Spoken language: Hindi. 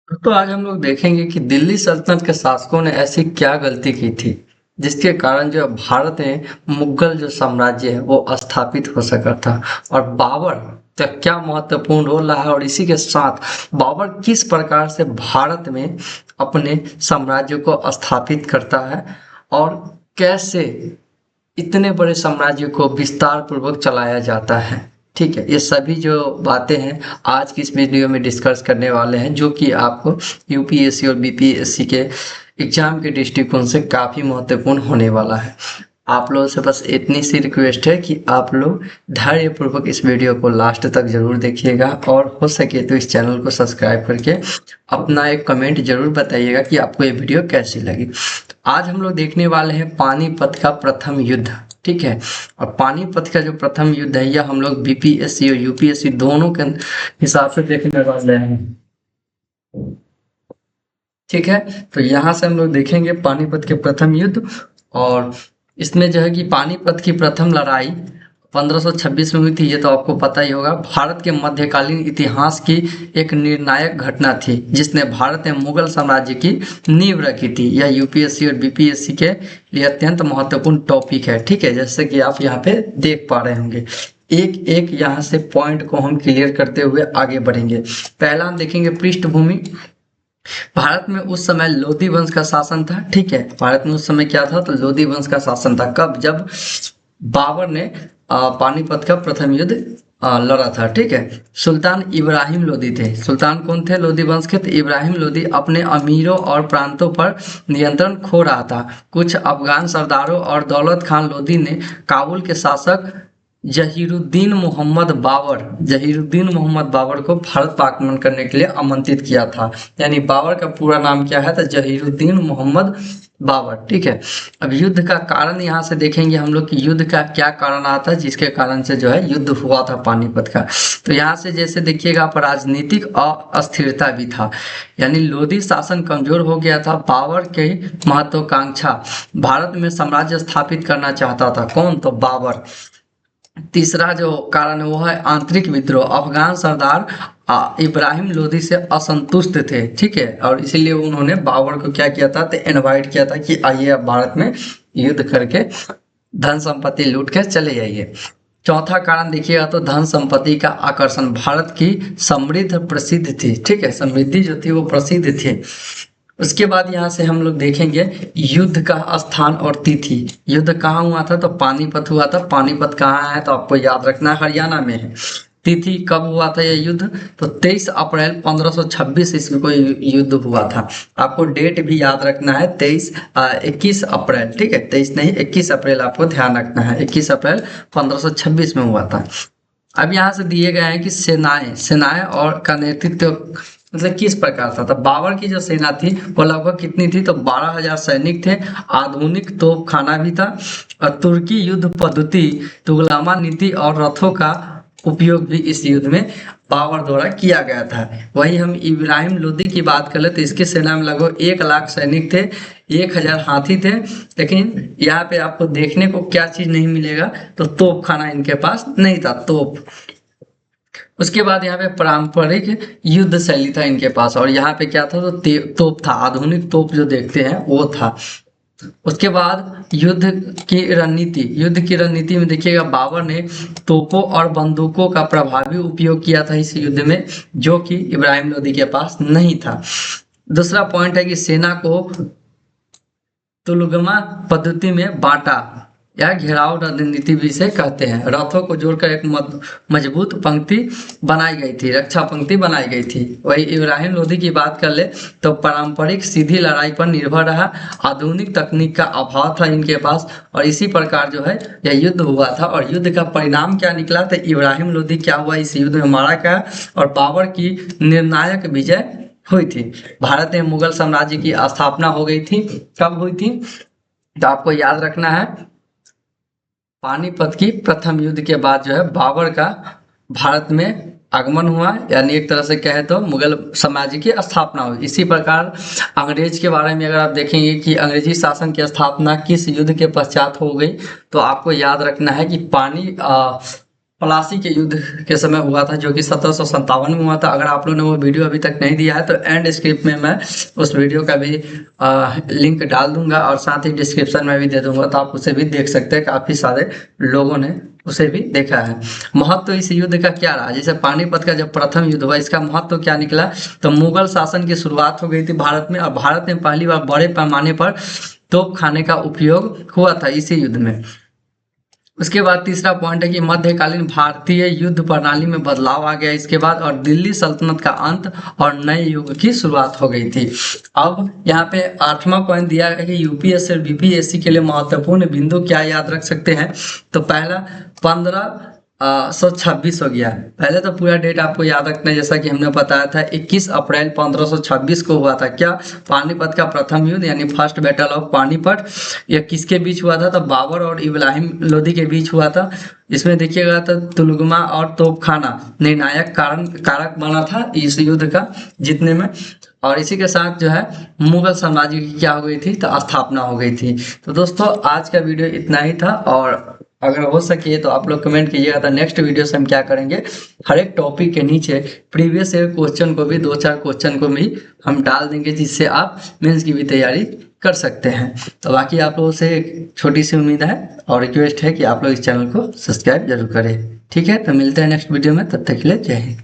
तो आज हम लोग देखेंगे कि दिल्ली सल्तनत के शासकों ने ऐसी क्या गलती की थी जिसके कारण जो भारत में मुगल जो साम्राज्य है वो स्थापित हो सका था। और बाबर का क्या महत्वपूर्ण रोल रहा है और इसी के साथ बाबर किस प्रकार से भारत में अपने साम्राज्य को स्थापित करता है और कैसे इतने बड़े साम्राज्य को विस्तार पूर्वक चलाया जाता है। ठीक है, ये सभी जो बातें हैं आज की इस वीडियो में डिस्कस करने वाले हैं, जो कि आपको यूपीएससी और बीपीएससी के एग्जाम के दृष्टिकोण से काफी महत्वपूर्ण होने वाला है। आप लोगों से बस इतनी सी रिक्वेस्ट है कि आप लोग धैर्य पूर्वक इस वीडियो को लास्ट तक जरूर देखिएगा और हो सके तो इस चैनल को सब्सक्राइब करके अपना एक कमेंट जरूर बताइएगा कि आपको ये वीडियो कैसी लगी। तो आज हम लोग देखने वाले हैं पानीपत का प्रथम युद्ध। ठीक है, और पानीपत का जो प्रथम युद्ध है यह हम लोग बीपीएससी और यूपीएससी दोनों के हिसाब से देखने वाले हैं। ठीक है, तो यहाँ से हम लोग देखेंगे पानीपत के प्रथम युद्ध। और इसमें जो है कि पानीपत की प्रथम लड़ाई 1526 में हुई थी, ये तो आपको पता ही होगा। भारत के मध्यकालीन इतिहास की एक निर्णायक घटना थी जिसने भारत में मुगल साम्राज्य की नींव रखी थी। यह यूपीएससी और बीपीएससी के लिए अत्यंत महत्वपूर्ण टॉपिक है। ठीक है, जैसे कि आप यहाँ पे देख पा रहे होंगे, एक एक यहाँ से पॉइंट को हम क्लियर करते हुए आगे बढ़ेंगे। पहला हम देखेंगे पृष्ठभूमि। भारत में उस समय लोधी वंश का शासन था। ठीक है, भारत में उस समय क्या था, तो लोधी वंश का शासन था। कब? जब बाबर ने पानीपत का प्रथम युद्ध लड़ा था। ठीक है, सुल्तान इब्राहिम लोधी थे। सुल्तान कौन थे लोधी वंश के? तो इब्राहिम लोधी अपने अमीरों और प्रांतों पर नियंत्रण खो रहा था। कुछ अफगान सरदारों और दौलत खान लोधी ने काबुल के शासक जहीरुद्दीन मोहम्मद बाबर को भारत पर आक्रमण करने के लिए आमंत्रित किया था। यानी बाबर का पूरा नाम क्या है? तो जहीरुद्दीन मोहम्मद बाबर। ठीक है, अब युद्ध का कारण यहाँ से देखेंगे हम लोग कि युद्ध का क्या कारण आता है जिसके कारण से जो है युद्ध हुआ था पानीपत का। तो यहाँ से जैसे देखिएगा आप, राजनीतिक अस्थिरता भी था, यानी लोधी शासन कमजोर हो गया था। बाबर की महत्वाकांक्षा भारत में साम्राज्य स्थापित करना चाहता था। कौन? तो बाबर। तीसरा जो कारण है वो है आंतरिक विद्रोह। अफगान सरदार इब्राहिम लोधी से असंतुष्ट थे। ठीक है, और इसीलिए उन्होंने बाबर को क्या किया था, तो इनवाइट किया था कि आइए अब भारत में युद्ध करके धन संपत्ति लूट के चले जाइए। चौथा कारण देखिएगा तो धन संपत्ति का आकर्षण। भारत की समृद्ध प्रसिद्ध थी। ठीक है, समृद्धि जो थी वो प्रसिद्ध थी। उसके बाद यहाँ से हम लोग देखेंगे युद्ध का स्थान और तिथि। युद्ध कहाँ हुआ था? तो पानीपत हुआ था। पानीपत कहाँ है? तो आपको याद रखना है, हरियाणा में है। तिथि कब हुआ था यह युद्ध? तो 23 अप्रैल 1526 ईस्वी को युद्ध हुआ था। आपको डेट भी याद रखना है, 21 अप्रैल। ठीक है, 23 नहीं 21 अप्रैल आपको ध्यान रखना है। 21 अप्रैल 1526 में हुआ था। अब यहाँ से दिए गए हैं कि सेनाएं और का नेतृत्व मतलब किस प्रकार था। तो बाबर की जो सेना थी वो लगभग कितनी थी? तो 12,000 सैनिक थे। आधुनिक तोपखाना भी था और तुर्की युद्ध पद्धति, तुगलमा नीति और रथों का उपयोग भी इस युद्ध में बाबर द्वारा किया गया था। वही हम इब्राहिम लोदी की बात कर ले तो इसकी सेना में लगभग 1,00,000 सैनिक थे, 1,000 हाथी थे। लेकिन यहाँ पे आपको देखने को क्या चीज नहीं मिलेगा? तो तोपखाना इनके पास नहीं था, तोप। उसके बाद यहाँ पे पारंपरिक युद्ध शैली था इनके पास, और यहाँ पे क्या था? तो तोप था, आधुनिक तोप जो देखते हैं वो था। उसके बाद युद्ध की रणनीति में देखिएगा बाबर ने तोपों और बंदूकों का प्रभावी उपयोग किया था इस युद्ध में, जो कि इब्राहिम लोदी के पास नहीं था। दूसरा पॉइंट है कि सेना को तुलगमा पद्धति में बांटा या घेराव रणनीति भी इसे कहते हैं। रथों को जोड़कर एक मजबूत पंक्ति बनाई गई थी, रक्षा पंक्ति बनाई गई थी। वही इब्राहिम लोदी की बात कर ले तो पारंपरिक सीधी लड़ाई पर निर्भर रहा। आधुनिक तकनीक का अभाव था इनके पास, और इसी प्रकार जो है यह युद्ध हुआ था। और युद्ध का परिणाम क्या निकला? तो इब्राहिम लोदी क्या हुआ? इस युद्ध में मारा गया और बाबर की निर्णायक विजय हुई थी। भारत में मुगल साम्राज्य की स्थापना हो गई थी। कब हुई थी? तो आपको याद रखना है, पानीपत की प्रथम युद्ध के बाद जो है बाबर का भारत में आगमन हुआ, यानी एक तरह से कहे तो मुगल साम्राज्य की स्थापना हुई। इसी प्रकार अंग्रेज के बारे में अगर आप देखेंगे कि अंग्रेजी शासन की स्थापना किस युद्ध के पश्चात हो गई, तो आपको याद रखना है कि प्लासी के युद्ध के समय हुआ था, जो कि 1757 में हुआ था। अगर आप लोगों ने वो वीडियो अभी तक नहीं दिया है तो एंड स्क्रिप्ट में मैं उस वीडियो का भी लिंक डाल दूंगा और साथ ही डिस्क्रिप्शन में भी दे दूंगा, तो आप उसे भी देख सकते हैं। काफी सारे लोगों ने उसे भी देखा है। महत्व इस युद्ध का क्या रहा? जैसे पानीपत का जब प्रथम युद्ध हुआ, इसका महत्व क्या निकला? तो मुगल शासन की शुरुआत हो गई थी भारत में, और भारत में पहली बार बड़े पैमाने पर तोप खाने का उपयोग हुआ था इसी युद्ध में। उसके बाद तीसरा पॉइंट है कि मध्यकालीन भारतीय युद्ध प्रणाली में बदलाव आ गया इसके बाद, और दिल्ली सल्तनत का अंत और नए युग की शुरुआत हो गई थी। अब यहाँ पे 8वां पॉइंट दिया है कि यूपीएससी और बीपीएससी के लिए महत्वपूर्ण बिंदु क्या याद रख सकते हैं। तो पहला 1526 हो गया। पहले तो पूरा डेट आपको याद रखना है, जैसा कि हमने बताया था 21 अप्रैल 1526 को हुआ था क्या? पानीपत का प्रथम युद्ध यानी फर्स्ट बैटल ऑफ पानीपत। यह किसके बीच हुआ था? तो बाबर और इब्राहिम लोदी के बीच हुआ था। इसमें देखिएगा तो तुलगमा और तोपखाना निर्णायक कारक बना था इस युद्ध का जीतने में। और इसी के साथ जो है मुगल साम्राज्य की क्या हो गई थी? तो स्थापना हो गई थी। तो दोस्तों आज का वीडियो इतना ही था, और अगर हो सके तो आप लोग कमेंट कीजिएगा तो नेक्स्ट वीडियो से हम क्या करेंगे, हर एक टॉपिक के नीचे प्रीवियस ईयर क्वेश्चन को भी 2-4 क्वेश्चन को भी हम डाल देंगे, जिससे आप मेंस की भी तैयारी कर सकते हैं। तो बाकी आप लोगों से एक छोटी सी उम्मीद है और रिक्वेस्ट है कि आप लोग इस चैनल को सब्सक्राइब जरूर करें। ठीक है, तो मिलते हैं नेक्स्ट वीडियो में, तब तक के लिए जय हिंद।